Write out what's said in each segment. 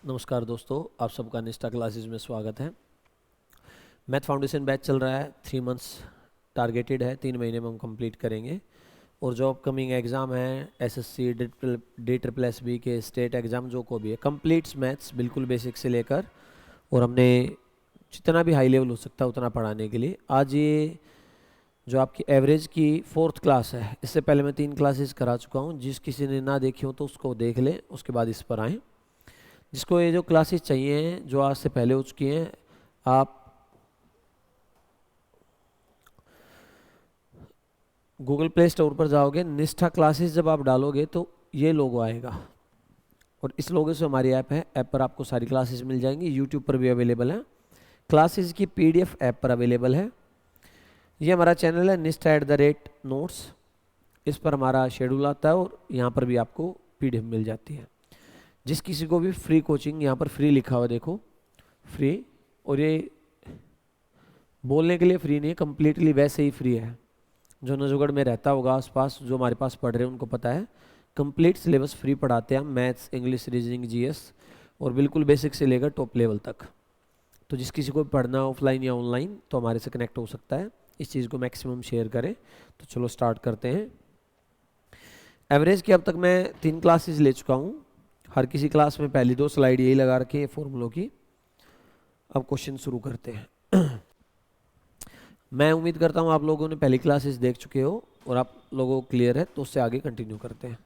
नमस्कार दोस्तों, आप सबका निष्ठा क्लासेस में स्वागत है। मैथ फाउंडेशन बैच चल रहा है, 3 मंथ्स टारगेटेड है, 3 महीने में हम कंप्लीट करेंगे। और जो अपकमिंग एग्ज़ाम है एसएससी DSSB के स्टेट एग्ज़ाम जो को भी है, कंप्लीट्स मैथ्स बिल्कुल बेसिक से लेकर, और हमने जितना भी हाई लेवल हो सकता है उतना पढ़ाने के लिए। आज ये जो आपकी एवरेज की 4th क्लास है, इससे पहले मैं 3 क्लासेस करा चुका हूँ। जिस किसी ने ना देखी हो तो उसको देख लें, उसके बाद इस पर आएँ। जिसको ये जो क्लासेस चाहिए हैं जो आज से पहले हो चुकी हैं, आप गूगल प्ले स्टोर पर जाओगे, निष्ठा क्लासेस जब आप डालोगे तो ये लोगो आएगा, और इस लोगो से हमारी ऐप है। ऐप पर आपको सारी क्लासेस मिल जाएंगी, यूट्यूब पर भी अवेलेबल है। क्लासेस की PDF ऐप पर अवेलेबल है। ये हमारा चैनल है nista@notes, इस पर हमारा शेड्यूल आता है और यहाँ पर भी आपको PDF मिल जाती है। जिस किसी को भी फ्री कोचिंग, यहाँ पर फ्री लिखा हुआ देखो, फ्री, और ये बोलने के लिए फ्री नहीं है, कम्प्लीटली वैसे ही फ्री है। जो नजोगढ़ में रहता होगा आसपास, जो हमारे पास पढ़ रहे हैं उनको पता है, कंप्लीट सिलेबस फ्री पढ़ाते हैं हम, मैथ्स, इंग्लिश, रीजनिंग, GS, और बिल्कुल बेसिक से लेकर टॉप लेवल तक। तो जिस किसी को पढ़ना ऑफलाइन या ऑनलाइन तो हमारे से कनेक्ट हो सकता है। इस चीज़ को मैक्सिमम शेयर करें। तो चलो स्टार्ट करते हैं। एवरेज की अब तक मैं 3 क्लासेस ले चुका हूँ। हर किसी क्लास में पहली 2 स्लाइड यही लगा रखी है फॉर्मूलों की। अब क्वेश्चन शुरू करते हैं। मैं उम्मीद करता हूँ आप लोगों ने पहली क्लासेस देख चुके हो और आप लोगों को क्लियर है, तो उससे आगे कंटिन्यू करते हैं।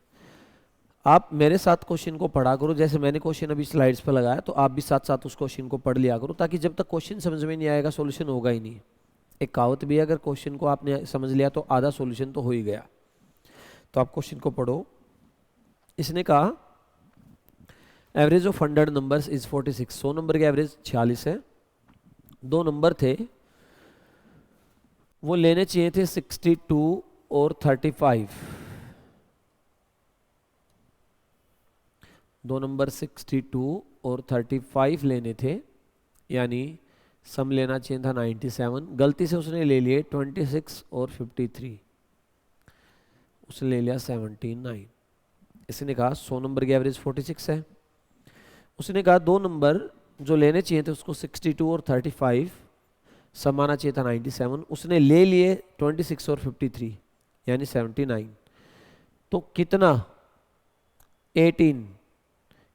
आप मेरे साथ क्वेश्चन को पढ़ा करो, जैसे मैंने क्वेश्चन अभी स्लाइड्स पर लगाया, तो आप भी साथ साथ उस क्वेश्चन को पढ़ लिया करो, ताकि जब तक क्वेश्चन समझ में नहीं आएगा सॉल्यूशन होगा ही नहीं। एक कहावत भी है, अगर क्वेश्चन को आपने समझ लिया तो आधा सॉल्यूशन तो हो ही गया। तो आप क्वेश्चन को पढ़ो। इसने कहा average of 100 numbers is 46। 100 number के एवरेज 46 है। 2 नंबर थे, वो लेने चाहिए थे 62 और 35। 2 नंबर 62 और 35 लेने थे, यानी सम लेना चाहिए था 97। गलती से उसने ले लिए 26 और 53, उसने ले लिया 79। इसने कहा 100 नंबर की एवरेज 46 है। उसने कहा 2 नंबर जो लेने चाहिए थे उसको 62 और 35, सम आना चाहिए था 97, उसने ले लिए 26 और 53 यानी 79। तो कितना? 18,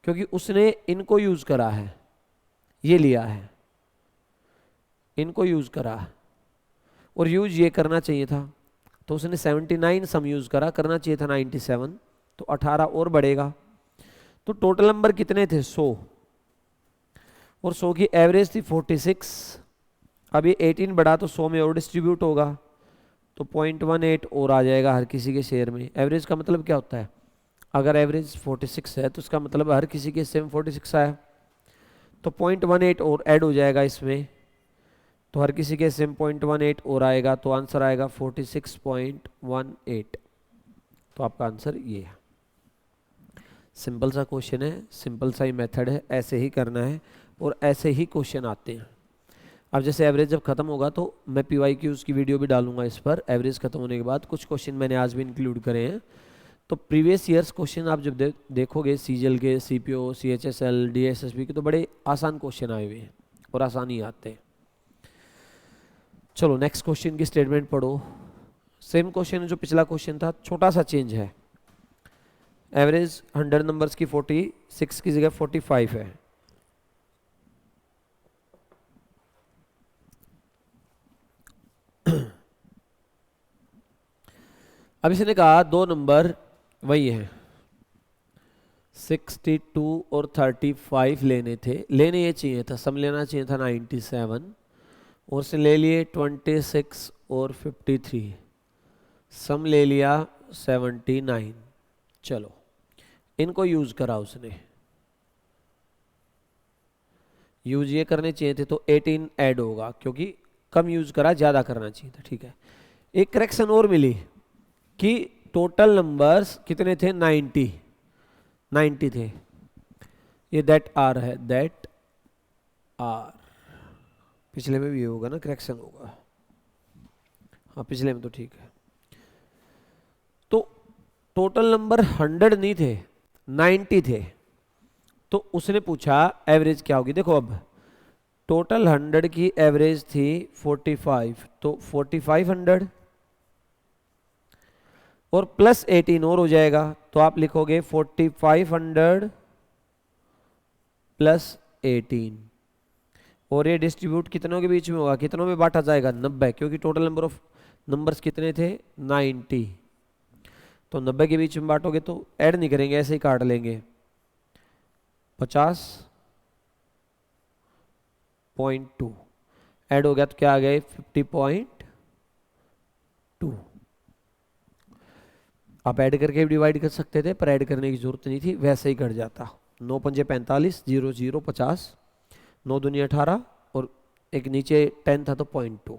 क्योंकि उसने इनको यूज करा है, ये लिया है, इनको यूज करा है, और यूज ये करना चाहिए था, तो उसने 79 सम यूज करा, करना चाहिए था 97, तो 18 और बढ़ेगा। तो टोटल नंबर कितने थे? 100, और 100 की एवरेज थी 46। अब ये 18 बढ़ा तो 100 में और डिस्ट्रीब्यूट होगा, तो 0.18 और आ जाएगा हर किसी के शेयर में। एवरेज का मतलब क्या होता है? अगर एवरेज 46 है तो इसका मतलब हर किसी के हिस्से में 46 आया, तो 0.18 और ऐड हो जाएगा इसमें, तो हर किसी के हिस्से में 0.18 और आएगा, तो आंसर आएगा 46.18। तो आपका आंसर ये है। सिंपल सा क्वेश्चन है, सिंपल सा ही मेथड है, ऐसे ही करना है और ऐसे ही क्वेश्चन आते हैं। अब जैसे एवरेज जब खत्म होगा तो मैं PYQs की वीडियो भी डालूंगा इस पर। एवरेज खत्म होने के बाद कुछ क्वेश्चन मैंने आज भी इंक्लूड करे हैं। तो प्रीवियस ईयर्स क्वेश्चन आप जब देखोगे CGL के, CPO, CHSL, DSSB के, तो बड़े आसान क्वेश्चन आए हुए हैं और आसानी आते हैं। चलो नेक्स्ट क्वेश्चन की स्टेटमेंट पढ़ो। सेम क्वेश्चन जो पिछला क्वेश्चन था, छोटा सा चेंज है। एवरेज 100 नंबर्स की 46 की जगह 45 है। अब इसने कहा 2 नंबर वही है, 62 और 35 लेने थे, लेने ये चाहिए था, सम लेना चाहिए था 97, और से ले लिए 26 और 53, सम ले लिया 79। चलो इनको यूज करा उसने, यूज ये करने चाहिए थे तो 18 ऐड होगा, क्योंकि कम यूज करा, ज्यादा करना चाहिए था। ठीक है, एक करेक्शन और मिली कि टोटल नंबर्स कितने थे? 90 थे। ये दैट आर है, दैट आर, पिछले में भी ये होगा ना, करेक्शन होगा। हाँ पिछले में तो ठीक है। तो टोटल नंबर 100 नहीं थे, 90 थे। तो उसने पूछा एवरेज क्या होगी। देखो अब टोटल 100 की एवरेज थी 45, तो 4500 और प्लस 18 और हो जाएगा, तो आप लिखोगे 4500 प्लस 18, और ये डिस्ट्रीब्यूट कितनों के बीच में होगा, कितनों में बांटा जाएगा, 90, क्योंकि टोटल नंबर ऑफ नंबर्स कितने थे 90, तो 90 के बीच में बांटोगे तो ऐड नहीं करेंगे, ऐसे ही काट लेंगे। 50.2 ऐड हो गया तो क्या आ गया 50.2। आप ऐड करके भी डिवाइड कर सकते थे, पर ऐड करने की जरूरत नहीं थी, वैसे ही कट जाता। 9 पंजे 45, 0 0 50, 9 दूनी 18 और एक नीचे 10 था तो 0.2।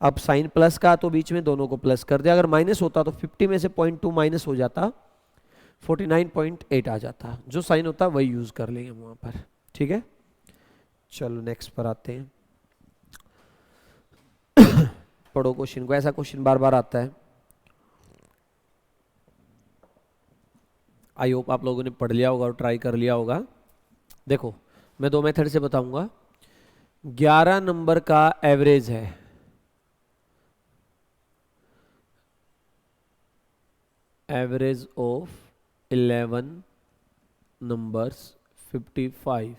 अब साइन प्लस का तो बीच में दोनों को प्लस कर दिया, अगर माइनस होता तो 50 में से 0.2 माइनस हो जाता, 49.8 आ जाता। जो साइन होता वही यूज कर लेंगे वहां पर, ठीक है। चलो नेक्स्ट पर आते हैं। पढ़ो क्वेश्चन को, ऐसा क्वेश्चन बार बार आता है। आई होप आप लोगों ने पढ़ लिया होगा और ट्राई कर लिया होगा। देखो मैं 2 मेथड से बताऊंगा। 11 नंबर का एवरेज है, एवरेज ऑफ 11 नंबर्स 55,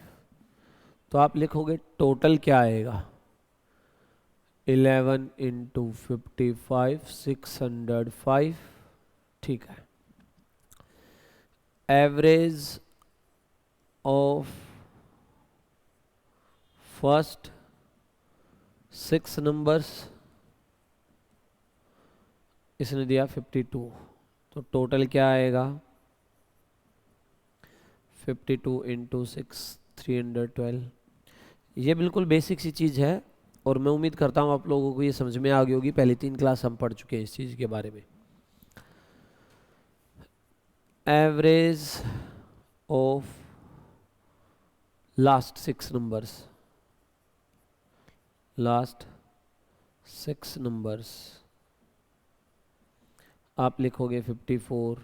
तो आप लिखोगे टोटल क्या आएगा, 11 इंटू 55 605, ठीक है। एवरेज ऑफ फर्स्ट 6 नंबर्स इसने दिया 52, तो टोटल क्या आएगा 52 इंटू 6 312। ये बिल्कुल बेसिक सी चीज़ है और मैं उम्मीद करता हूँ आप लोगों को ये समझ में आ गई होगी, पहली 3 क्लास हम पढ़ चुके हैं इस चीज़ के बारे में। Average of last 6 numbers, last 6 numbers आप लिखोगे 54,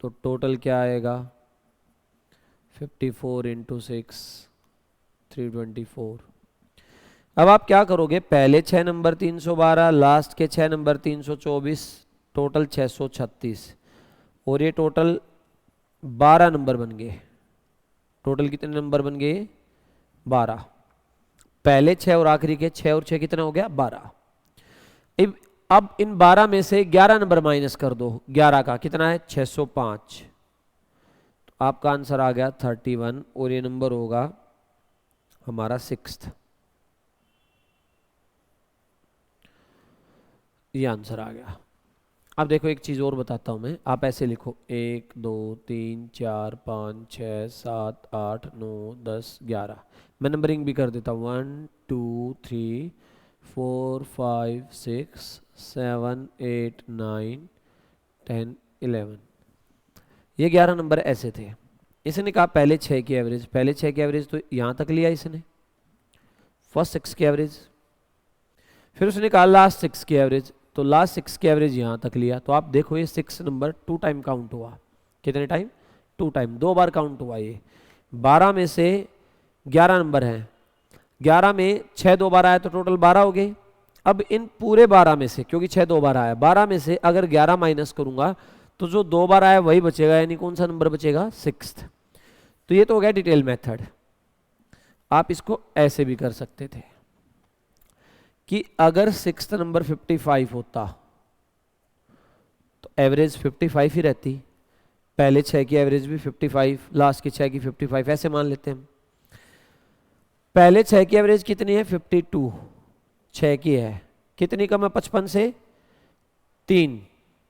तो टोटल क्या आएगा 54 इंटू 6 324। अब आप क्या करोगे, पहले 6 नंबर 312, लास्ट के 6 नंबर 324, टोटल 636, और ये टोटल 12 नंबर बन गए। टोटल कितने नंबर बन गए 12, पहले 6 और आखिरी के 6 और 6 कितना हो गया 12। अब इन 12 में से 11 नंबर माइनस कर दो, 11 का कितना है 605, तो आपका आंसर आ गया 31, और ये नंबर होगा हमारा 6th। ये आंसर आ गया। अब देखो एक चीज़ और बताता हूँ मैं, आप ऐसे लिखो 1 2 3 4 5 6 7 8 9 10 11। मैं नंबरिंग भी कर देता हूँ 1 2 3 4 5 6 7 8 9 10 11। ये 11 नंबर ऐसे थे। इसने कहा पहले 6 की एवरेज, पहले 6 की एवरेज तो यहाँ तक लिया इसने, फर्स्ट 6 की एवरेज। फिर उसने कहा लास्ट 6 की एवरेज, तो लास्ट 6 की एवरेज यहाँ तक लिया। तो आप देखो ये 6 नंबर 2 टाइम काउंट हुआ, कितने टाइम 2 टाइम, 2 बार काउंट हुआ। ये 12 में से 11 नंबर हैं, 11 में 6 2 बार आया तो टोटल 12 हो गए। अब इन पूरे 12 में से, क्योंकि 6 2 बार आया, 12 में से अगर 11 माइनस करूंगा तो जो 2 बार आया वही बचेगा, यानी कौन सा नंबर बचेगा 6th। तो ये तो हो गया डिटेल मेथड। आप इसको ऐसे भी कर सकते थे कि अगर 6th नंबर 55 होता तो एवरेज 55 ही रहती, पहले 6 की एवरेज भी 55, लास्ट की 6 की 55, ऐसे मान लेते हैं। पहले 6 की एवरेज कितनी है 52, 6 की है, कितनी कम है 55 से 3,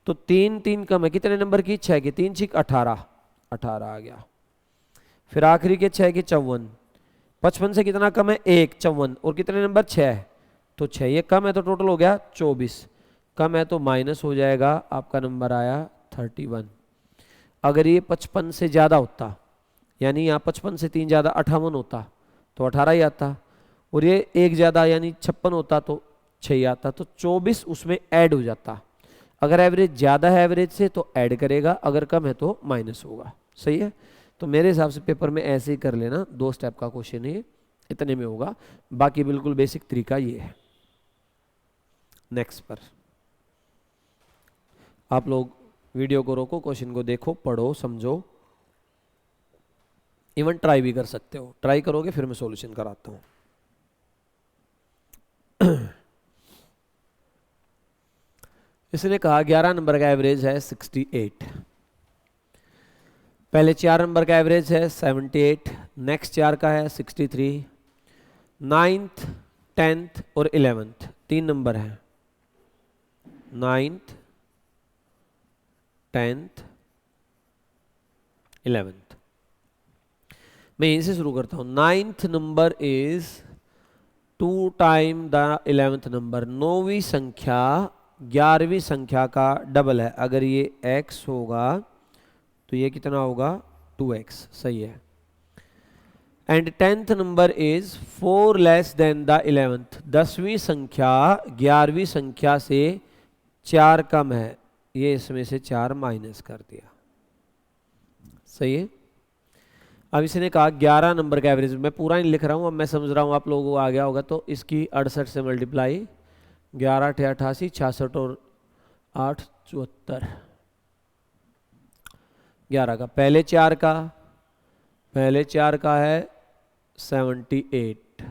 तो 3 3 कम है कितने नंबर की 6 की, 3 6 18, 18 आ गया। फिर आखिरी के 6 की 54, 55 से कितना कम है 1, 54, और कितने नंबर 6, तो 6 ये कम है तो टोटल हो गया 24, कम है तो माइनस हो जाएगा, आपका नंबर आया 31। अगर ये 55 से ज़्यादा होता, यानी यहाँ 55 से 3 ज़्यादा 58 होता तो 18 ही आता, और ये 1 ज़्यादा यानी 56 होता तो 6 ही आता, तो 24 उसमें ऐड हो जाता। अगर एवरेज ज़्यादा है एवरेज से तो ऐड करेगा, अगर कम है तो माइनस होगा। सही है, तो मेरे हिसाब से पेपर में ऐसे ही कर लेना, 2 स्टेप का क्वेश्चन है, इतने में होगा। बाकी बिल्कुल बेसिक तरीका ये है। नेक्स्ट पर आप लोग वीडियो को रोको, क्वेश्चन को देखो, पढ़ो, समझो, इवन ट्राई भी कर सकते हो। ट्राई करोगे फिर मैं सॉल्यूशन कराता हूँ। इसने कहा 11 नंबर का एवरेज है 68, पहले 4 नंबर का एवरेज है 78, नेक्स्ट 4 का है 63, 9th 10th और 11th 3 नंबर हैं, 9th 10th 11th। मैं यहीं से शुरू करता हूं। 9th number is 2 time the 11th number. 9वीं संख्या 11वीं संख्या का डबल है। अगर ये x होगा तो ये कितना होगा 2x, सही है। And 10th number is 4 less than the 11th। 10वीं संख्या 11वीं संख्या से 4 कम है, ये इसमें से 4 माइनस कर दिया, सही है। अब इसने कहा 11 नंबर का एवरेज, मैं पूरा नहीं लिख रहा हूँ, अब मैं समझ रहा हूँ आप लोगों को आ गया होगा। तो इसकी 68 से मल्टीप्लाई, 11 8 88, 66 और 8 74, 11 का पहले 4 का है 78,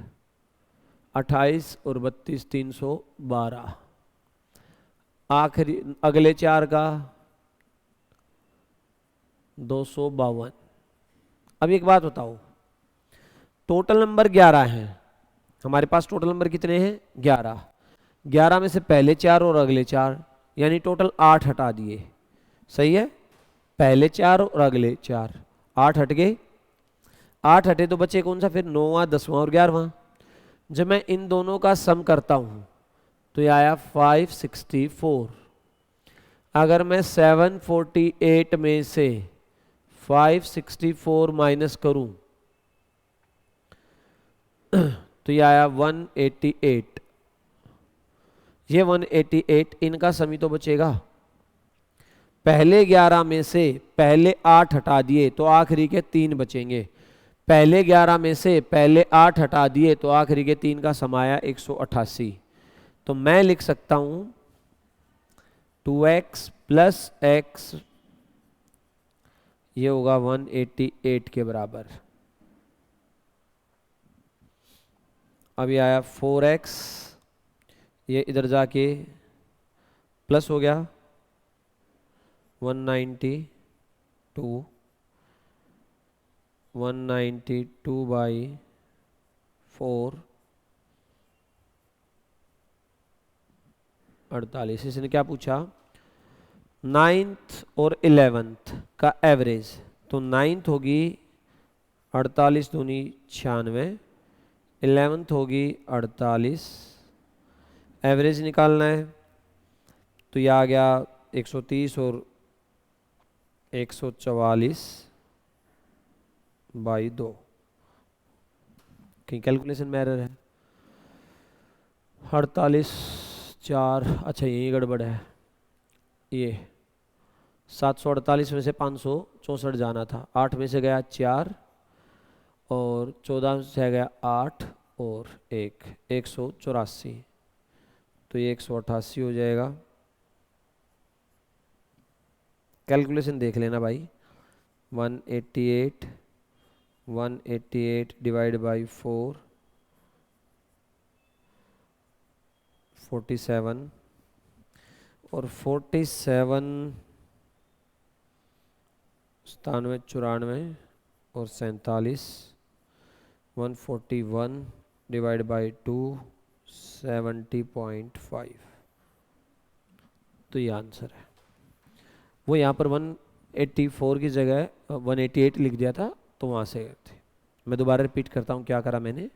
28 और 32 312, आखिरी अगले 4 का 252। अब एक बात बताओ, टोटल नंबर 11 हैं हमारे पास। टोटल नंबर कितने हैं 11। 11 में से पहले 4 और अगले 4, यानी टोटल 8 हटा दिए, सही है। पहले 4 और अगले 4, 8 हट गए। 8 हटे तो बचे कौन सा फिर, 9वां 10वां और 11वां। जब मैं इन दोनों का सम करता हूं तो ये आया 564। अगर मैं 748 में से 564 माइनस करूं तो ये आया 188। ये 188, इनका समी तो बचेगा। पहले 11 में से पहले 8 हटा दिए तो आखिरी के 3 बचेंगे। पहले 11 में से पहले 8 हटा दिए तो आखिरी के 3 का सम आया 188। तो मैं लिख सकता हूं 2x प्लस x, ये होगा 188 के बराबर। अब ये आया 4x, ये इधर जाके प्लस हो गया 192, 192 बाई 4, 48। इसने क्या पूछा, 9th और 11th का एवरेज। तो 9th होगी 48 दूनी 96, 11th होगी 48। एवरेज निकालना है तो यह आ गया 130 और 144 बाई 2। कहीं कैलकुलेशन में एरर है। 48 4, अच्छा यही गड़बड़ है। ये 748 में से 564 जाना था, 8 में से गया 4 और 14 में से गया 8 और 1, 184। तो ये 188 हो जाएगा। कैलकुलेशन देख लेना भाई। 188 डिवाइड बाई 4, 47 और 47 97 94 और 47, 141 डिवाइड बाई 2, 70.5। तो ये आंसर है। वो यहाँ पर 184 की जगह 188 लिख दिया था, तो वहाँ से गए थे। मैं दोबारा रिपीट करता हूँ क्या करा मैंने।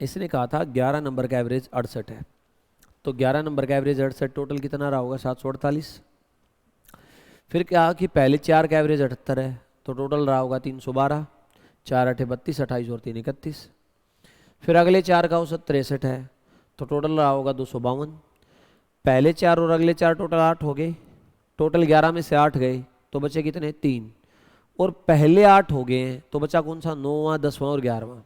इसने कहा था 11 नंबर का एवरेज 68 है, तो 11 नंबर का एवरेज 68, टोटल कितना रहा होगा 748। फिर क्या कि पहले 4 का एवरेज 78 है, तो टोटल रहा होगा 312, 4 8 32, 28 और 3 31। फिर अगले 4 का औसत 63 है, तो टोटल रहा होगा 252। पहले 4 और अगले 4 टोटल 8 हो गए, टोटल 11 में से 8 गए, तो बचे कितने 3, और पहले 8 हो गए हैं तो बचा कौन सा 9वां 10वां और 11वां।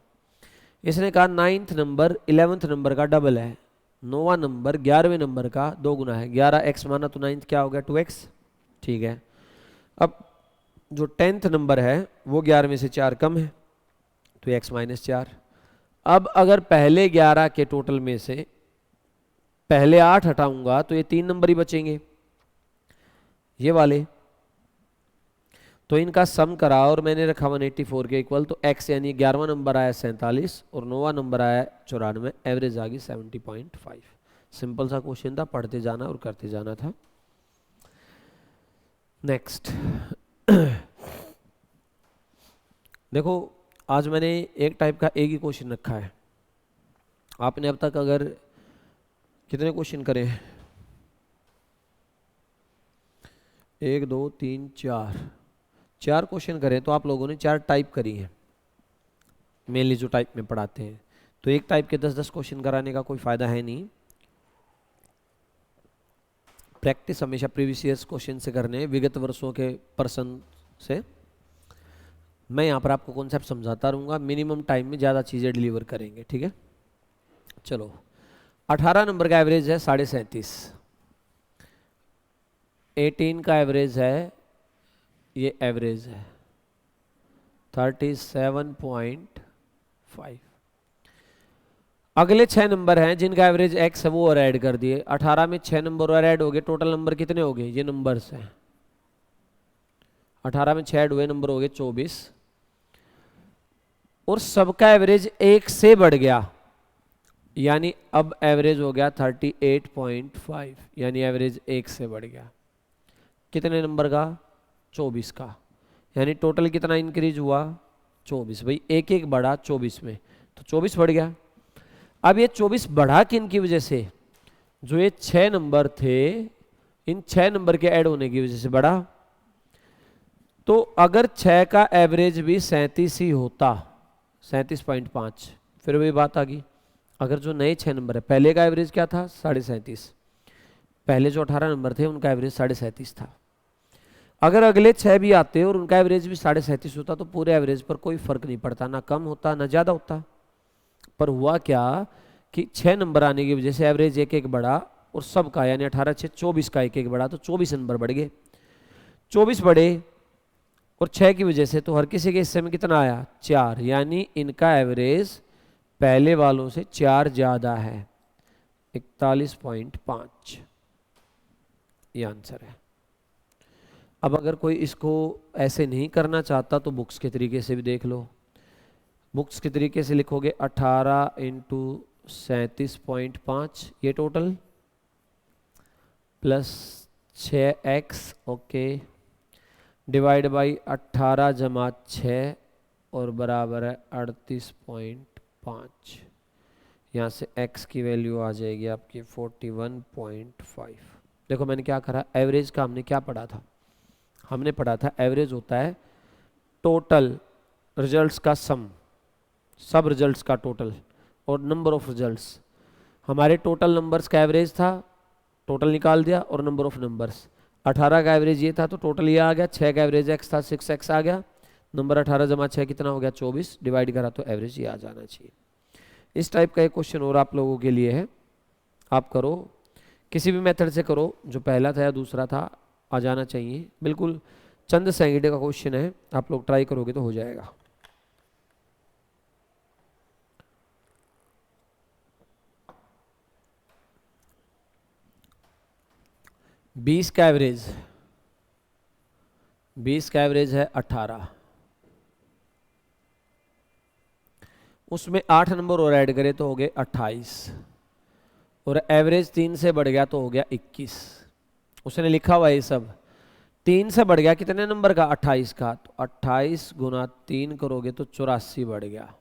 इसने कहा 9th नंबर 11th नंबर का डबल है, 9वां नंबर 11वें नंबर का 2 गुना है, 11x माना तो 9th क्या हो गया 2x। ठीक है, अब जो 10th नंबर है वो 11वें से 4 कम है तो x माइनस 4। अब अगर पहले 11 के टोटल में से पहले 8 हटाऊंगा तो ये 3 नंबर ही बचेंगे ये वाले, तो इनका सम करा और मैंने रखा 184 के इक्वल, तो x यानी 11वां नंबर आया 47 और 9वां नंबर आया 94, एवरेज आ गई 70.5। सिंपल सा क्वेश्चन था, पढ़ते जाना और करते जाना था। नेक्स्ट देखो आज मैंने एक टाइप का एक ही क्वेश्चन रखा है। आपने अब तक अगर कितने क्वेश्चन करे हैं 1 2 3 4 क्वेश्चन करें तो आप लोगों ने 4 टाइप करी हैं मेनली जो टाइप में पढ़ाते हैं, तो एक टाइप के 10-10 क्वेश्चन कराने का कोई फायदा है नहीं। प्रैक्टिस हमेशा प्रीवियस ईयर्स क्वेश्चन से करने, विगत वर्षों के पर्सन से। मैं यहाँ पर आपको कॉन्सेप्ट समझाता रहूँगा, मिनिमम टाइम में ज़्यादा चीज़ें डिलीवर करेंगे। ठीक है, चलो 18 नंबर का एवरेज है 37.5, 18 का एवरेज है, ये एवरेज है 37.5। अगले 6 नंबर हैं जिनका एवरेज x है वो और ऐड कर दिए। 18 में 6 नंबर और ऐड हो गए, टोटल नंबर कितने हो गए, ये नंबर्स हैं। 18 में 6 ऐड हुए, नंबर हो गए 24, और सबका एवरेज 1 से बढ़ गया, यानी अब एवरेज हो गया 38.5, यानी एवरेज 1 से बढ़ गया। कितने नंबर का 24 का, यानी टोटल कितना इंक्रीज हुआ 24। भाई एक एक बढ़ा 24 में तो 24 बढ़ गया। अब ये 24 बढ़ा किन की वजह से, जो ये 6 नंबर थे इन 6 नंबर के ऐड होने की वजह से बढ़ा। तो अगर 6 का एवरेज भी 37 ही होता 37.5, फिर वही बात आ गई। अगर जो नए 6 नंबर है, पहले का एवरेज क्या था 37.5, पहले जो 18 नंबर थे उनका एवरेज 37.5 था। अगर अगले 6 भी आते और उनका एवरेज भी 37.5 होता तो पूरे एवरेज पर कोई फर्क नहीं पड़ता, ना कम होता ना ज़्यादा होता। पर हुआ क्या कि 6 नंबर आने की वजह से एवरेज एक एक बढ़ा, और सबका यानी 18 6 24 का एक एक बढ़ा, तो 24 नंबर बढ़ गए। 24 बढ़े और 6 की वजह से तो हर किसी के हिस्से में कितना आया 4, यानी इनका एवरेज पहले वालों से 4 ज़्यादा है 41.5, ये आंसर है। अब अगर कोई इसको ऐसे नहीं करना चाहता तो बुक्स के तरीके से भी देख लो। बुक्स के तरीके से लिखोगे 18 इंटू 37.5 ये total, plus 6x okay, divide by 18 जमा 6 और बराबर है 38.5। यहाँ से x की वैल्यू आ जाएगी आपकी 41.5। देखो मैंने क्या करा, एवरेज का हमने क्या पढ़ा था, हमने पढ़ा था एवरेज होता है टोटल रिजल्ट्स का सम, सब रिजल्ट्स का टोटल और नंबर ऑफ रिजल्ट्स। हमारे टोटल नंबर्स का एवरेज था, टोटल निकाल दिया, और नंबर ऑफ नंबर्स 18 का एवरेज ये था तो टोटल ये आ गया। 6 का एवरेज x था 6x आ गया, नंबर 18 जमा 6 कितना हो गया 24, डिवाइड करा तो एवरेज ये आ जाना चाहिए। इस टाइप का एक क्वेश्चन और आप लोगों के लिए है, आप करो किसी भी मेथड से करो, जो पहला था या दूसरा था आ जाना चाहिए। बिल्कुल चंद सेकंड का क्वेश्चन है, आप लोग ट्राई करोगे तो हो जाएगा। बीस का एवरेज है 18, उसमें 8 नंबर और ऐड करें तो हो गए 28, और एवरेज 3 से बढ़ गया तो हो गया 21। उसने लिखा हुआ ये सब 3 से बढ़ गया कितने नंबर का 28 का, तो 28 गुना 3 करोगे तो 84 बढ़ गया।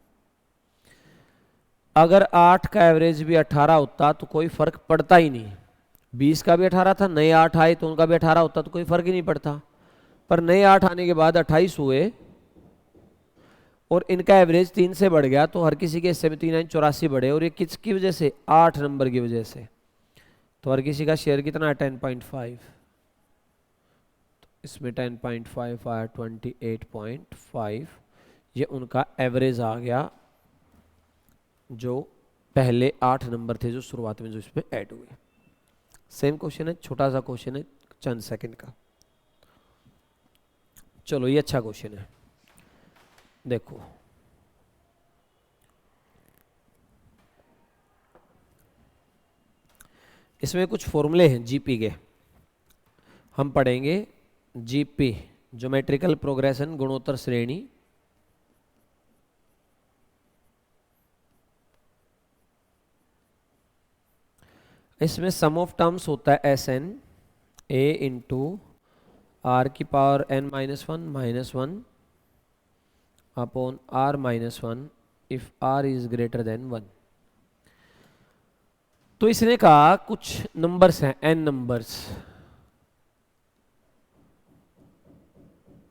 अगर 8 का एवरेज भी 18 होता तो कोई फर्क पड़ता ही नहीं, 20 का भी 18 था, नए 8 आए तो उनका भी 18 होता तो कोई फर्क ही नहीं पड़ता। पर नए 8 आने के बाद 28 हुए और इनका एवरेज 3 से बढ़ गया, तो हर किसी के हिस्से में 3 9 84 बढ़े, और ये किसकी वजह से 8 नंबर की वजह से। तो हर किसी का शेयर कितना है 10.5, इसमें 10.5 आया, 28.5, ये उनका एवरेज आ गया जो पहले 8 नंबर थे जो शुरुआत में जो इसमें ऐड हुए। सेम क्वेश्चन है, छोटा सा क्वेश्चन है, चंद सेकंड का। चलो ये अच्छा क्वेश्चन है, देखो इसमें कुछ फॉर्मूले हैं जीपी के, हम पढ़ेंगे जीपी ज्योमेट्रिकल प्रोग्रेशन गुणोत्तर श्रेणी। इसमें सम ऑफ टर्म्स होता है S N A into R की power N -1 upon R -1 if R is greater than 1। तो इसने कहा कुछ नंबर्स हैं एन नंबर्स,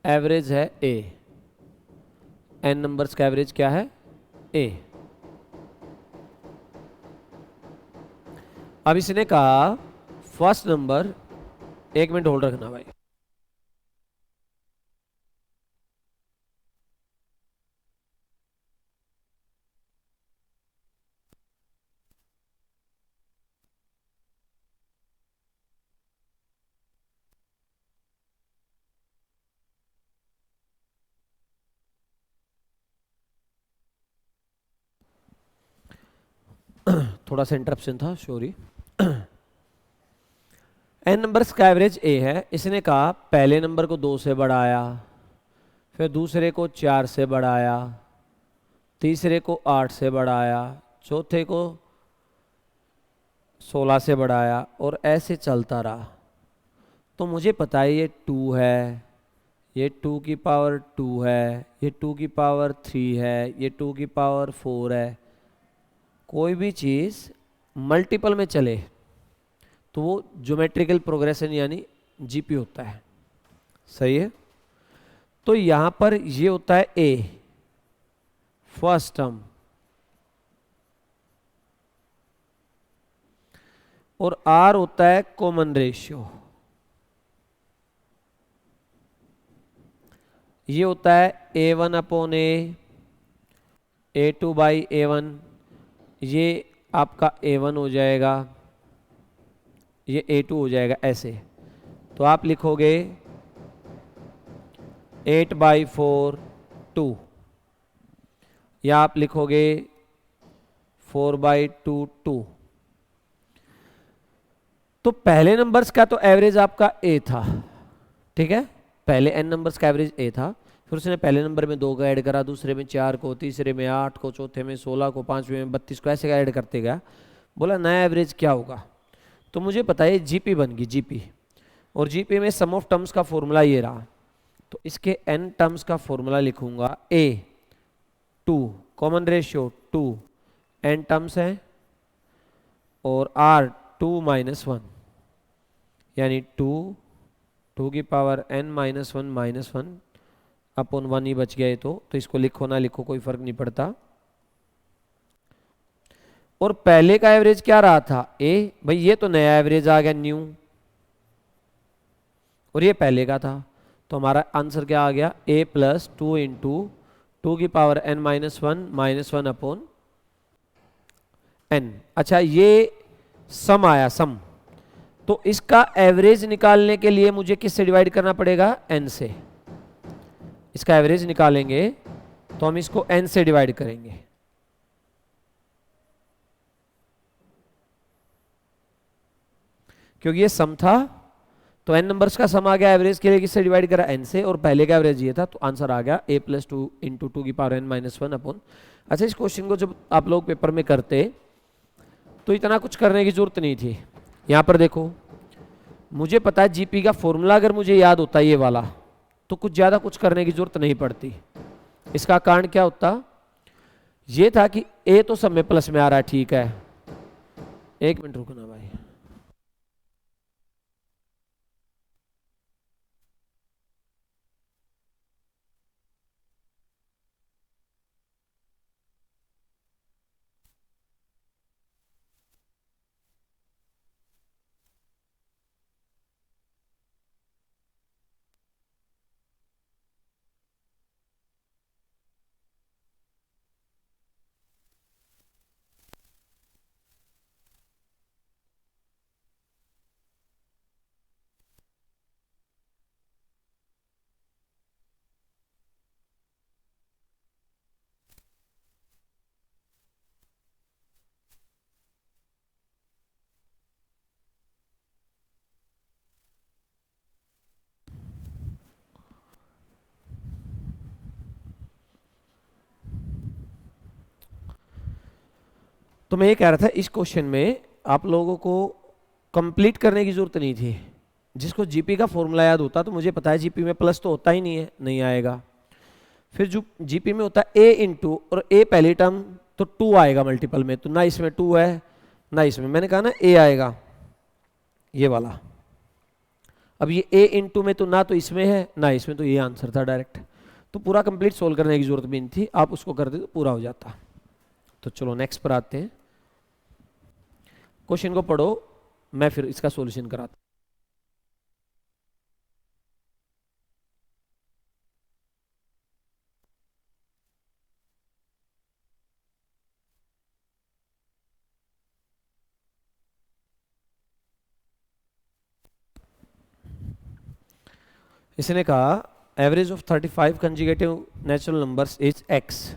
एवरेज है ए, एन नंबर्स का एवरेज क्या है ए। अब इसने कहा फर्स्ट नंबर, 1 मिनट होल्ड रखना भाई। थोड़ा सा इंटरप्शन था, सॉरी। एन नंबर्स का एवरेज ए है। इसने कहा पहले नंबर को 2 से बढ़ाया, फिर दूसरे को 4 से बढ़ाया, तीसरे को 8 से बढ़ाया, चौथे को 16 से बढ़ाया और ऐसे चलता रहा। तो मुझे पता है ये 2 है, ये 2 की पावर 2 है, ये 2 की पावर 3 है, ये 2 की पावर 4 है। कोई भी चीज़ मल्टीपल में चले तो वो ज्योमेट्रिकल प्रोग्रेशन यानी जीपी होता है, सही है। तो यहां पर ये होता है ए फर्स्ट टर्म और आर होता है कॉमन रेशियो, ये होता है A1 upon A2 by A1, ये आपका A1 हो जाएगा, ये A2 हो जाएगा ऐसे। तो आप लिखोगे 8/4 2, या आप लिखोगे 4/2 2। तो पहले नंबर्स का तो एवरेज आपका ए था, ठीक है, पहले एन नंबर्स का एवरेज ए था। फिर उसने पहले नंबर में 2 का ऐड करा, दूसरे में 4 को, तीसरे में 8 को, चौथे में 16 को, पांचवें में 32 को, ऐसे ऐड करते गया। बोला नया एवरेज क्या होगा। तो मुझे पता है जीपी बन गई, जीपी। और जीपी में सम ऑफ टर्म्स का फॉर्मूला ये रहा, तो इसके एन टर्म्स का फॉर्मूला लिखूंगा ए 2 कॉमन रेशियो 2 एन टर्म्स है और आर 2 - 1 यानी 2 की पावर n-1 अपॉन 1 ही बच गए। तो इसको लिखो ना लिखो कोई फर्क नहीं पड़ता। और पहले का एवरेज क्या रहा था ए, भाई ये तो नया एवरेज आ गया न्यू, और ये पहले का था। तो हमारा आंसर क्या आ गया a + 2 इंटू 2 की पावर n-1 अपॉन n। अच्छा ये सम आया, सम। तो इसका एवरेज निकालने के लिए मुझे किससे डिवाइड करना पड़ेगा n से। इसका एवरेज निकालेंगे तो हम इसको n से डिवाइड करेंगे। क्योंकि ये सम था तो n नंबर्स का सम आ गया, एवरेज के लिए किससे डिवाइड करा n से, और पहले का एवरेज ये था तो आंसर आ गया a + 2 इंटू 2 की पावर n-1 अपॉन। अच्छा इस क्वेश्चन को जब आप लोग पेपर में करते तो इतना कुछ करने की जरूरत नहीं थी। यहां पर देखो मुझे पता है जीपी का फॉर्मूला अगर मुझे याद होता ये वाला तो कुछ ज़्यादा कुछ करने की जरूरत नहीं पड़ती। इसका कारण क्या होता, ये था कि ए तो सब में प्लस में आ रहा है, ठीक है। 1 मिनट रुकना भाई। तो मैं ये कह रहा था इस क्वेश्चन में आप लोगों को कंप्लीट करने की जरूरत नहीं थी। जिसको जीपी का फॉर्मूला याद होता तो मुझे पता है जीपी में प्लस तो होता ही नहीं है, नहीं आएगा। फिर जो जीपी में होता है ए इंटू, और ए पहली टर्म तो 2 आएगा मल्टीपल में, तो ना इसमें 2 है ना इसमें, मैंने कहा ना ए आएगा ये वाला। अब ये ए इंटू में तो ना तो इसमें है ना इसमें, तो ये आंसर था डायरेक्ट। तो पूरा कंप्लीट सोल्व करने की जरूरत भी नहीं थी, आप उसको कर दे तो पूरा हो जाता। तो चलो नेक्स्ट पर आते हैं। क्वेश्चन को पढ़ो, मैं फिर इसका सॉल्यूशन कराता। इसने कहा average of 35 conjugative natural numbers is x.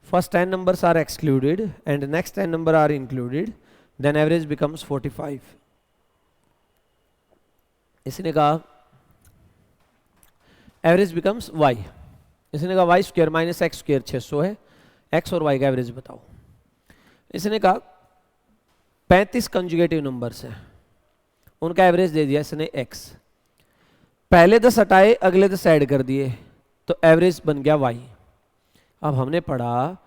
First 10 numbers are excluded and next 10 number are included, then average becomes 45. इसने कहा एवरेज becomes y. इसने कहा y square minus X square 600 है, x और y का एवरेज बताओ। इसने कहा 35 कंजुगेटिव नंबर्स हैं, उनका एवरेज दे दिया इसने x। पहले 10 हटाए अगले 10 ऐड कर दिए तो एवरेज बन गया y। अब हमने पढ़ा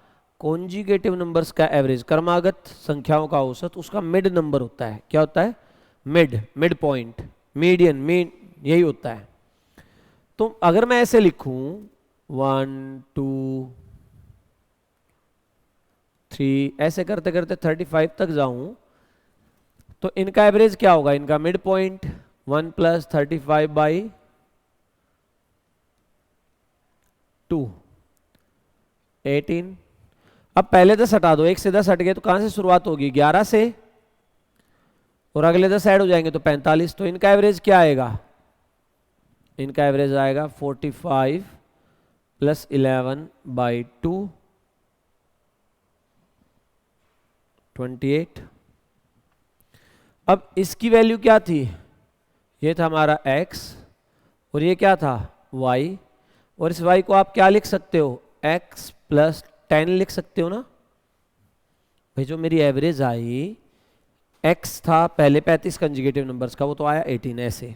कॉन्जुगेटिव नंबर्स का एवरेज, क्रमागत संख्याओं का औसत, उसका मिड नंबर होता है। क्या होता है? मिड पॉइंट, मीडियन, मीन, यही होता है। तो अगर मैं ऐसे लिखूं 1 2 3 ऐसे करते करते 35 तक जाऊं तो इनका एवरेज क्या होगा? इनका मिड पॉइंट 1 + 35/2 18। अब पहले 10 हटा दो, 1 से 10 हट गए तो कहां से शुरुआत होगी? 11 से, और अगले 10 ऐड हो जाएंगे तो 45। तो इनका एवरेज क्या आएगा? इनका एवरेज आएगा 45 + 11/2 28। अब इसकी वैल्यू क्या थी? ये था हमारा x और ये क्या था? y। और इस y को आप क्या लिख सकते हो? x + 10 लिख सकते हो ना भाई। जो मेरी एवरेज आई, x था पहले 35 कंजुगेटिव नंबर्स का, वो तो आया 18 ऐसे।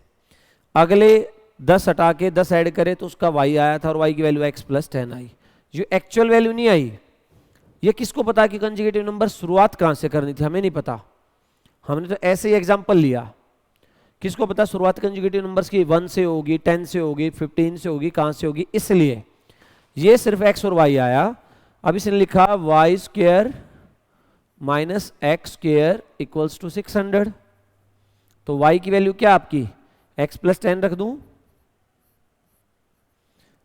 अगले 10 हटा के 10 ऐड करे तो उसका y आया था और y की वैल्यू x + 10 आई। जो एक्चुअल वैल्यू नहीं आई। ये किसको पता कि कंजुगेटिव नंबर शुरुआत कहां से करनी थी? हमें नहीं पता, हमने तो ऐसे ही एग्जाम्पल लिया। किसको पता शुरुआत कंजुगेटिव नंबर्स की 1 से होगी, 10 से होगी, 15 से होगी, कहां से होगी? इसलिए ये सिर्फ x और y आया। अब इसने लिखा y square minus X square equals to 600। तो y की वैल्यू क्या आपकी? x + 10 रख दूं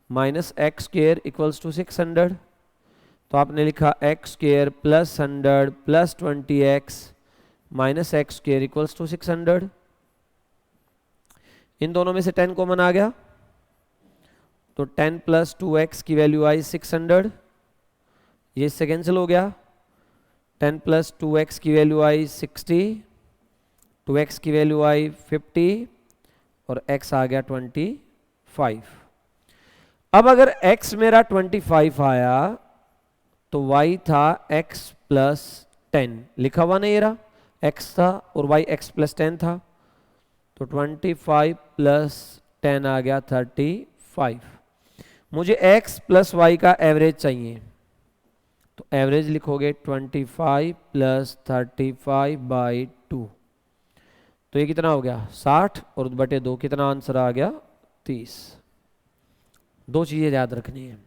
minus X square equals to 600। तो आपने लिखा x square + 100 + 20x minus X square equals to 600। इन दोनों में से 10 कॉमन आ गया तो 10 + 2x की वैल्यू आई 600। ये इससे कैंसिल हो गया। 10 + 2x की वैल्यू आई 60, 2x की वैल्यू आई 50 और x आ गया 25। अब अगर x मेरा 25 आया तो y था x + 10, लिखा हुआ नहीं रहा, x था और y x + 10 था। तो 25 + 10 आ गया 35। मुझे x + y का एवरेज चाहिए, तो एवरेज लिखोगे 25 + 35/2। तो ये कितना हो गया? 60 और बटे 2 कितना आंसर आ गया? 30। दो चीजें याद रखनी है,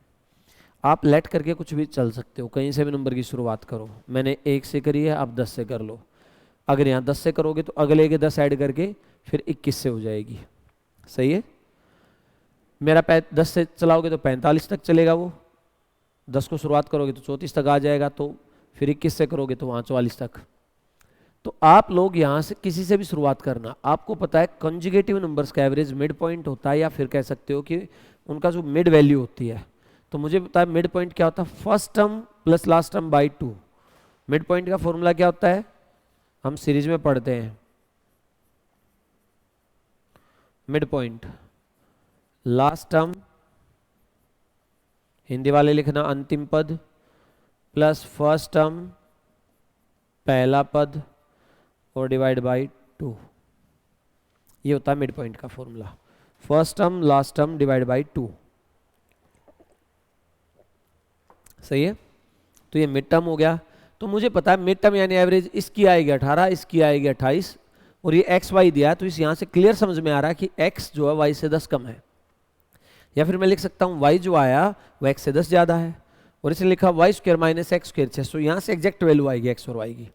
आप लेट करके कुछ भी चल सकते हो, कहीं से भी नंबर की शुरुआत करो। मैंने 1 से करी है, आप 10 से कर लो। अगर यहाँ 10 से करोगे तो अगले के 10 ऐड करके फिर 21 से हो जाएगी। सही है? मेरा 10 से चलाओगे तो 45 तक चलेगा, वो 10 को शुरुआत करोगे तो 34 तक आ जाएगा, तो फिर 21 से करोगे तो वहाँ 44 तक। तो आप लोग यहाँ से किसी से भी शुरुआत करना। आपको पता है कंजुगेटिव नंबर्स का एवरेज मिड पॉइंट होता है, या फिर कह सकते हो कि उनका जो मिड वैल्यू होती है। तो मुझे पता है मिड पॉइंट क्या होता है? First term + last term by 2। Mid point का फॉर्मूला क्या होता है? हम सीरीज में पढ़ते हैं। Mid point last term, Hindi वाले लिखना अंतिम पद, प्लस फर्स्ट टर्म पहला पद और डिवाइड बाई 2, ये होता है मिड पॉइंट का formula. First term last term divide by 2, सही है। तो ये मिड टर्म हो गया। तो मुझे पता है मिड टर्म यानी एवरेज इसकी आएगी 18, इसकी आएगी 28, और ये एक्स वाई दिया है, तो इस यहाँ से क्लियर समझ में आ रहा है कि एक्स जो है वाई से 10 कम है। या फिर मैं लिख सकता हूँ वाई जो आया वो एक्स से 10 ज़्यादा है, और इसे लिखा Y square minus X square 600, तो यहाँ से एग्जैक्ट वैल्यू आएगी एक्स और वाई की।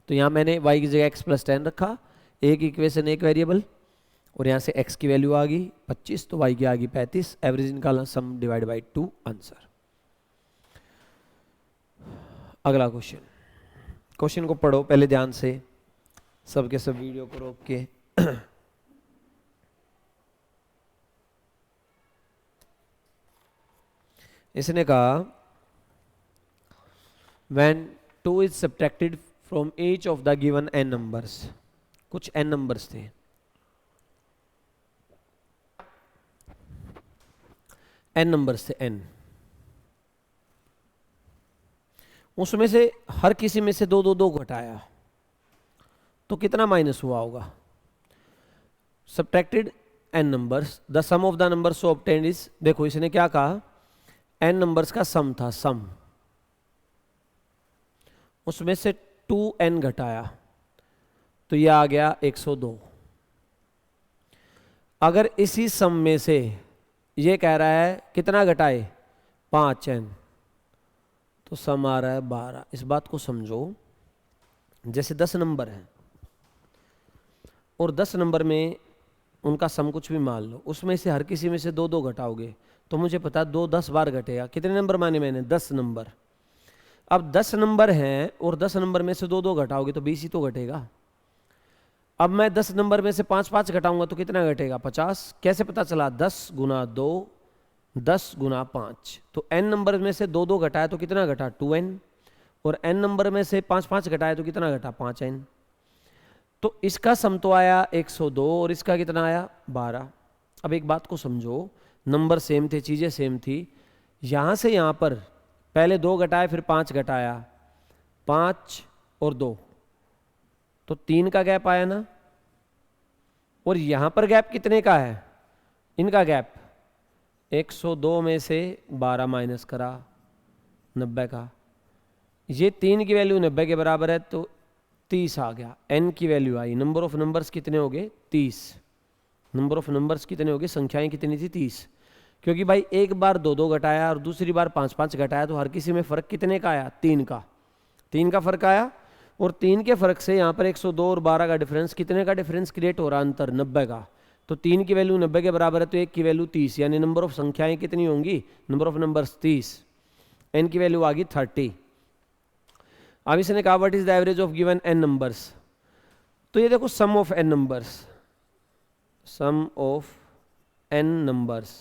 तो यहाँ मैंने वाई की जगह एक्स प्लस 10 रखा, एक इक्वेशन एक वेरिएबल, और यहाँ से एक्स की वैल्यू आ गई 25, तो वाई की आ गई 35, एवरेज निकालना सम डिवाइड बाई 2 आंसर। अगला क्वेश्चन को पढ़ो पहले ध्यान से, सबके सब वीडियो को रोक के। इसने कहा when 2 is subtracted from each of the given n numbers, कुछ n numbers थे, n numbers थे n, उसमें से हर किसी में से दो दो दो घटाया तो कितना माइनस हुआ होगा। Subtracted n numbers, the sum of the number so obtained is, देखो इसने क्या कहा, n नंबर्स का सम था, सम, उसमें से 2n घटाया तो ये आ गया 102। अगर इसी सम में से ये कह रहा है कितना घटाए 5n, तो सम आ रहा है 12। इस बात को समझो, जैसे 10 नंबर हैं और 10 नंबर में उनका सम कुछ भी मान लो, उसमें से हर किसी में से दो दो घटाओगे तो मुझे पता 2 10 बार घटेगा। कितने नंबर माने मैंने 10 नंबर। अब 10 नंबर हैं और 10 नंबर में से दो दो घटाओगे तो 20 ही तो घटेगा। अब मैं 10 नंबर में से 5 5 घटाऊंगा तो कितना घटेगा 50। कैसे पता चला 10 गुना 2 10 गुना 5, तो n नंबर में से दो दो घटाया तो कितना घटा 2n, और n नंबर में से 5 5 घटाया तो कितना घटा 5n। तो इसका सम तो आया 102 और इसका कितना आया 12। अब एक बात को समझो, नंबर सेम थे, चीज़ें सेम थी, यहाँ से यहाँ पर पहले 2 घटाए फिर 5 घटाया, 5 और 2 तो 3 का गैप आया ना, और यहाँ पर गैप कितने का है, इनका गैप 102 में से 12 माइनस करा 90 का, ये 3 की वैल्यू 90 के बराबर है तो 30 आ गया, n की value I. Number of numbers कितने हो गए 30, नंबर ऑफ नंबर्स कितने हो गए, संख्याएं कितनी थी 30, क्योंकि भाई एक बार 2 2 घटाया और दूसरी बार 5 5 घटाया तो हर किसी में फ़र्क कितने का आया 3 का, 3 का फ़र्क आया, और 3 के फ़र्क से यहाँ पर 102 और 12 का डिफरेंस, कितने का डिफरेंस क्रिएट हो रहा अंतर 90 का, तो 3 की वैल्यू 90 के बराबर है तो 1 की वैल्यू 30, यानी नंबर ऑफ संख्याएं कितनी होंगी, नंबर ऑफ नंबर्स 30, n की वैल्यू आ गई 30। अब इसने कहा what is the average of given n numbers, तो ये देखो sum of n numbers, sum of n numbers,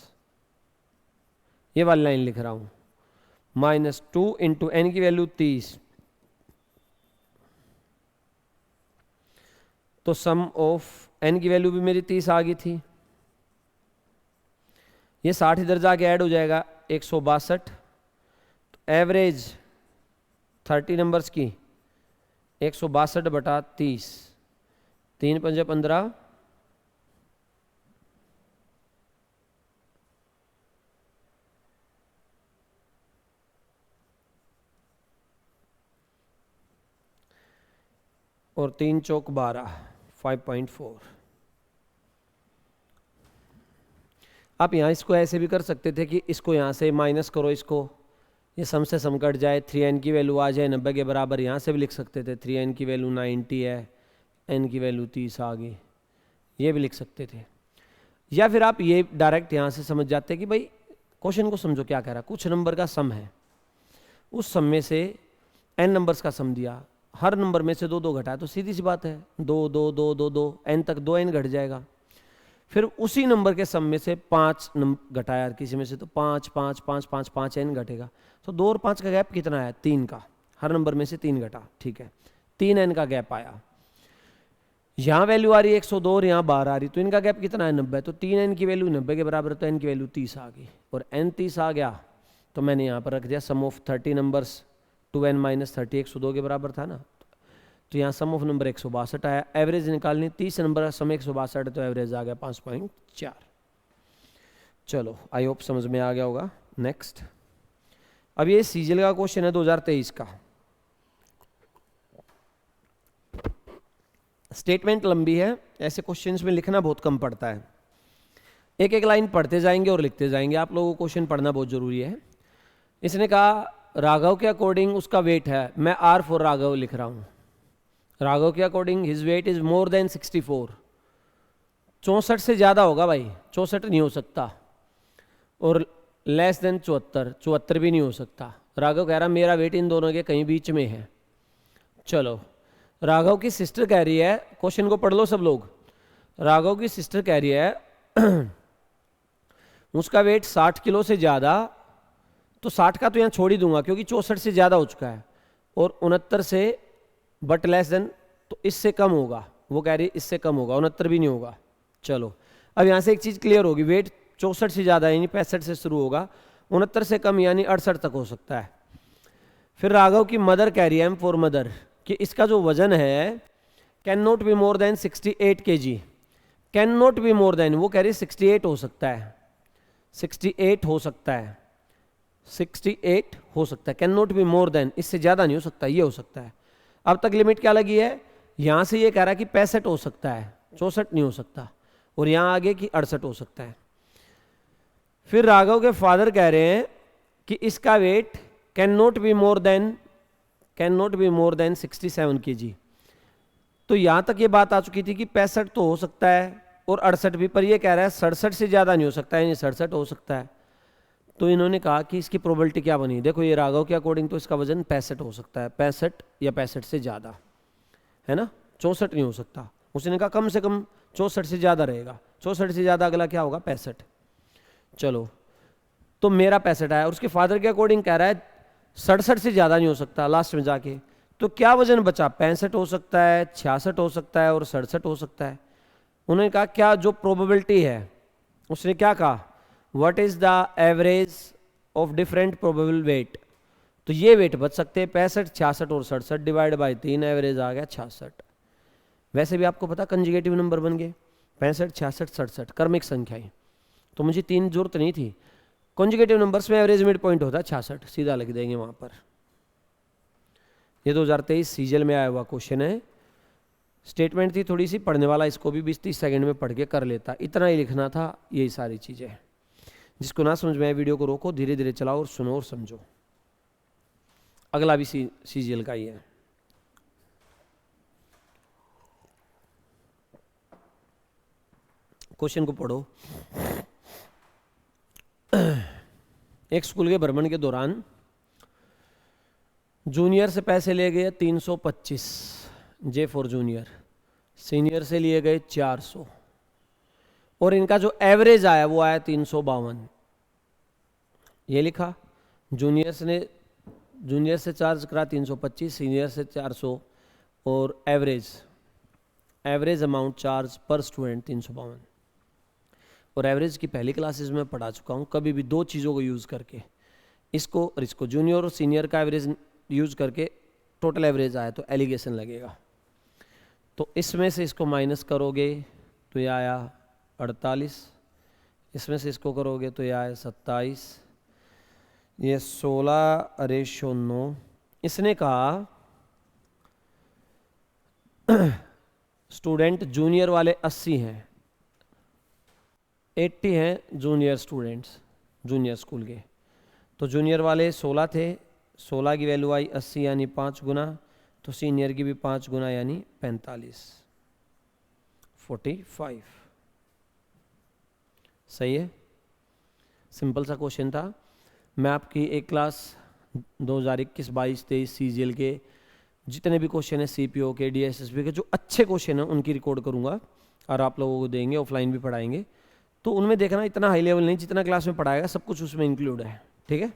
ये वाली लाइन लिख रहा हूं, -2 इंटू n की वैल्यू 30, तो सम ऑफ n की वैल्यू भी मेरी 30 आ गई थी, ये 60 इधर जाके ऐड हो जाएगा 162, तो एवरेज 30 नंबर्स की 162 बटा 30, 3 पंजे 15, और 3 चौक 12, 5.4। आप यहाँ इसको ऐसे भी कर सकते थे कि इसको यहाँ से माइनस करो, इसको ये सम से सम कट जाए, 3n की वैल्यू आ जाए 90 के बराबर, यहाँ से भी लिख सकते थे 3n की वैल्यू 90 है, n की वैल्यू 30 आ गई, ये भी लिख सकते थे। या फिर आप ये डायरेक्ट यहाँ से समझ जाते कि भाई क्वेश्चन को समझो क्या कह रहा है, कुछ नंबर का सम है, उस सम में से n नंबर्स का सम दिया, हर नंबर में से दो दो घटाया, तो सीधी सी बात है 2 2 2 2 2 n तक 2n घट जाएगा। फिर उसी नंबर के सम में से 5 घटाया किसी में से, तो 5 5 5 5 5 n घटेगा, तो 2 और 5 का गैप कितना है 3 का, हर नंबर में से 3 घटा, ठीक है 3n का गैप आया। यहाँ वैल्यू आ रही है 102 और यहाँ 12 आ रही, तो इनका गैप कितना है 90, तो 3n की वैल्यू 90 के बराबर है तो n की वैल्यू 30 आ गई, और n 30 आ गया तो मैंने यहाँ पर रख दिया सम ऑफ 30 नंबर्स 2n - 30 102 के बराबर था ना, तो यहाँ सम ऑफ नंबर 162 आया। एवरेज निकालनी, 30 नंबर सम 162 है तो एवरेज आ गया 5.4। चलो आई होप समझ में आ गया होगा। नेक्स्ट, अब ये सीजीएल का क्वेश्चन है 2023 का। स्टेटमेंट लंबी है, ऐसे क्वेश्चंस में लिखना बहुत कम पड़ता है। एक एक लाइन पढ़ते जाएंगे और लिखते जाएंगे। आप लोगों को क्वेश्चन पढ़ना बहुत जरूरी है। इसने कहा राघव के अकॉर्डिंग उसका वेट है, मैं आर फॉर राघव लिख रहा हूं। राघव के according his weight is more than 64। 64 से ज्यादा होगा भाई, 64 नहीं हो सकता। और लेस देन 74, 74 भी नहीं हो सकता। राघव कह रहा मेरा वेट इन दोनों के कहीं बीच में है। चलो, राघव की सिस्टर कह रही है, क्वेश्चन को पढ़ लो सब लोग। राघव की सिस्टर कह रही है उसका वेट 60 किलो से ज्यादा, तो 60 का तो यहाँ छोड़ ही दूंगा क्योंकि 64 से ज्यादा हो चुका है, और 69 से बट लेस देन, तो इससे कम होगा। वो कह रही है इससे कम होगा, 69 भी नहीं होगा। चलो, अब यहाँ से एक चीज क्लियर होगी, वेट 64 से ज्यादा यानी 65 से शुरू होगा, 69 से कम यानी 68 तक हो सकता है। फिर राघव की मदर कह रही है, एम फॉर मदर, कि इसका जो वजन है can not be more then 68 kg। Can not be more then, वो कह रही है 68 हो सकता है, 68 हो सकता है, 68 हो सकता है। Can not be more then, इससे ज्यादा नहीं हो सकता, ये हो सकता है। अब तक लिमिट क्या लगी है, यहां से ये कह रहा है कि 65 हो सकता है, 64 नहीं हो सकता, और यहां आगे कि 68 हो सकता है। फिर राघव के फादर कह रहे हैं कि इसका weight cannot be more than 67 kg। तो यहां तक ये बात आ चुकी थी कि 65 तो हो सकता है और 68 भी, पर ये कह रहा है 67 से ज्यादा नहीं हो सकता है, यानी 67 हो सकता है। तो इन्होंने कहा कि इसकी प्रोबेबिलिटी क्या बनी। देखो, ये राघव के अकॉर्डिंग तो इसका वजन 65 हो सकता है, 65 या 65 से ज्यादा, है ना, 64 नहीं हो सकता। उसने कहा कम से कम 64 से ज्यादा रहेगा, 64 से ज्यादा अगला क्या होगा, 65। चलो, तो मेरा 65 आया, और उसके फादर के अकॉर्डिंग कह रहा है 67 से ज्यादा नहीं हो सकता लास्ट में जाके। तो क्या वजन बचा, 65 हो सकता है, 66 हो सकता है और 67 हो सकता है। उन्होंने कहा क्या जो प्रोबेबिलिटी है, उसने क्या कहा, what is the average of different probable weight. तो ये वेट बच सकते हैं 65, 66 और 67, डिवाइड बाय 3, एवरेज आ गया 66। वैसे भी आपको पता कंजुगेटिव नंबर बन गए 65, 66, 67 क्रमिक संख्याएं, तो मुझे 3 जरूरत नहीं थी। कंजुगेटिव नंबर्स में एवरेज मिड पॉइंट होता है 66, सीधा लिख देंगे वहां पर। ये 2023 सीजीएल में आया हुआ क्वेश्चन है। स्टेटमेंट थी थोड़ी सी पढ़ने वाला, इसको भी 20-30 सेकंड में पढ़ के कर लेता, इतना ही लिखना था, यही सारी चीजें। जिसको ना समझ में आए वीडियो को रोको, धीरे धीरे चलाओ और सुनो और समझो। अगला भी सीजीएल का ही है। क्वेश्चन को पढ़ो। एक स्कूल के भ्रमण के दौरान जूनियर से पैसे ले गए 325, जे फॉर जूनियर। सीनियर से लिए गए 400, और इनका जो एवरेज आया वो आया 352। ये लिखा, जूनियर से चार्ज करा 325, सीनियर से 400, और एवरेज अमाउंट चार्ज पर स्टूडेंट 352। और एवरेज की पहली क्लासेस में पढ़ा चुका हूँ, कभी भी दो चीज़ों को यूज़ करके, इसको और इसको, जूनियर और सीनियर का एवरेज यूज़ करके टोटल एवरेज आया तो एलिगेशन लगेगा। तो इसमें से इसको माइनस करोगे तो ये आया 48, इसमें से इसको करोगे तो ये आया 27, ये 16:9। इसने कहा स्टूडेंट जूनियर वाले 80 हैं, 80 हैं जूनियर स्टूडेंट्स जूनियर स्कूल के। तो जूनियर वाले 16 थे, 16 की वैल्यू आई 80 यानी 5 गुना, तो सीनियर की भी 5 गुना यानी 45, 45। सही है, सिंपल सा क्वेश्चन था। मैं आपकी एक क्लास 2021, 22, 23 सीजीएल के जितने भी क्वेश्चन है, सीपीओ के, डीएसएसबी के, जो अच्छे क्वेश्चन हैं उनकी रिकॉर्ड करूंगा और आप लोगों को देंगे, ऑफलाइन भी पढ़ाएंगे। तो उनमें देखना इतना हाई लेवल नहीं, जितना क्लास में पढ़ाएगा सब कुछ उसमें इंक्लूड है, ठीक है।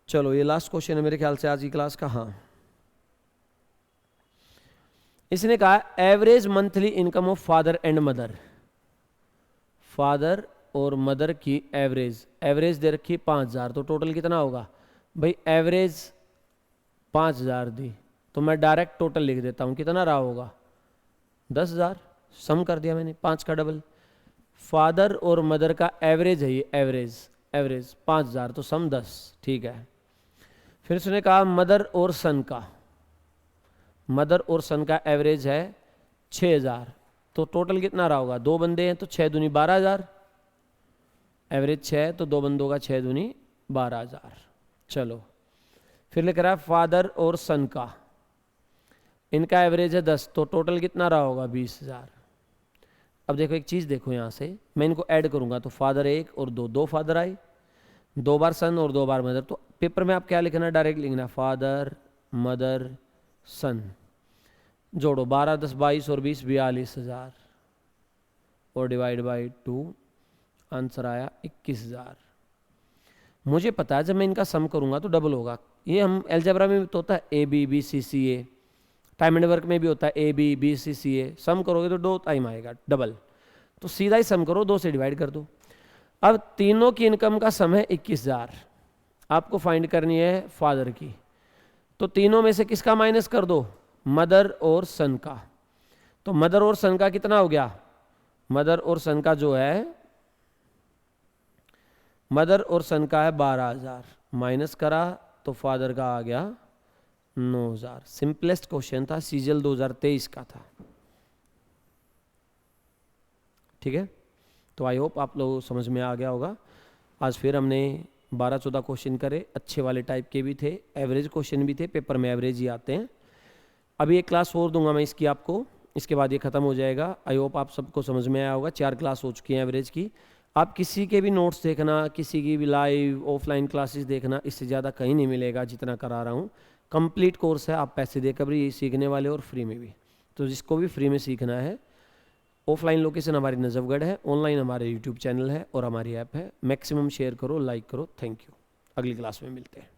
चलो, ये लास्ट क्वेश्चन है मेरे ख्याल से आज की क्लास का। हाँ, इसने कहा average monthly income of father and mother. Father और मदर की एवरेज दे रखी 5000, तो टोटल कितना होगा भाई, एवरेज 5,000 दी, तो मैं डायरेक्ट टोटल लिख देता हूँ, कितना रहा होगा 10,000। सम कर दिया मैंने, 5 का डबल। फादर और मदर का एवरेज है ये, एवरेज 5,000, तो सम 10, ठीक है। फिर उसने कहा मदर और सन का एवरेज है 6,000, तो टोटल कितना रहा होगा, 2 बंदे हैं तो 6 दूनी 12,000, एवरेज 6 तो 2 बंदों का 6 दूनी 12,000। चलो फिर लिख रहा है फादर और सन का, इनका एवरेज है 10, तो टोटल कितना रहा होगा 20,000। अब देखो एक चीज़ देखो, यहाँ से मैं इनको ऐड करूँगा तो फादर 1 और 2 फादर आए, 2 बार सन और 2 बार मदर। तो पेपर में आप क्या लिखना है, डायरेक्ट लिखना फादर मदर सन, जोड़ो 12 10 22 और 20 42,000 और डिवाइड बाई 2, आंसर आया 21,000। मुझे पता है जब मैं इनका सम करूँगा तो डबल होगा। ये हम अलजेब्रा में भी तो होता है ABBCCA, टाइम एंड वर्क में भी होता है ABBCCA, सम करोगे तो 2 टाइम आएगा डबल, तो सीधा ही सम करो, 2 से डिवाइड कर दो। अब तीनों की इनकम का सम है 21,000, आपको फाइंड करनी है फादर की, तो तीनों में से किसका माइनस कर दो, मदर और सन का। तो मदर और सन का कितना हो गया, मदर और सन का जो है, मदर और सन का है 12,000, माइनस करा तो फादर का आ गया 9,000। सिंपलेस्ट क्वेश्चन था, सीजल 2023 का था, ठीक है। तो आई होप आप लोग समझ में आ गया होगा। आज फिर हमने 12-14 क्वेश्चन करे, अच्छे वाले टाइप के भी थे, एवरेज क्वेश्चन भी थे, पेपर में एवरेज ही आते हैं। अभी एक क्लास और दूंगा मैं इसकी आपको, इसके बाद ये ख़त्म हो जाएगा। आई होप आप सबको समझ में आया होगा। 4 क्लास हो चुकी हैं एवरेज की। आप किसी के भी नोट्स देखना, किसी की भी लाइव ऑफलाइन क्लासेस देखना, इससे ज़्यादा कहीं नहीं मिलेगा जितना करा रहा हूँ। कंप्लीट कोर्स है, आप पैसे देकर भी सीखने वाले और फ्री में भी। तो जिसको भी फ्री में सीखना है, ऑफलाइन लोकेशन हमारी नजफगढ़ है, ऑनलाइन हमारे यूट्यूब चैनल है और हमारी ऐप है। मैक्सिमम शेयर करो, लाइक करो। Thank you. अगली क्लास में मिलते हैं।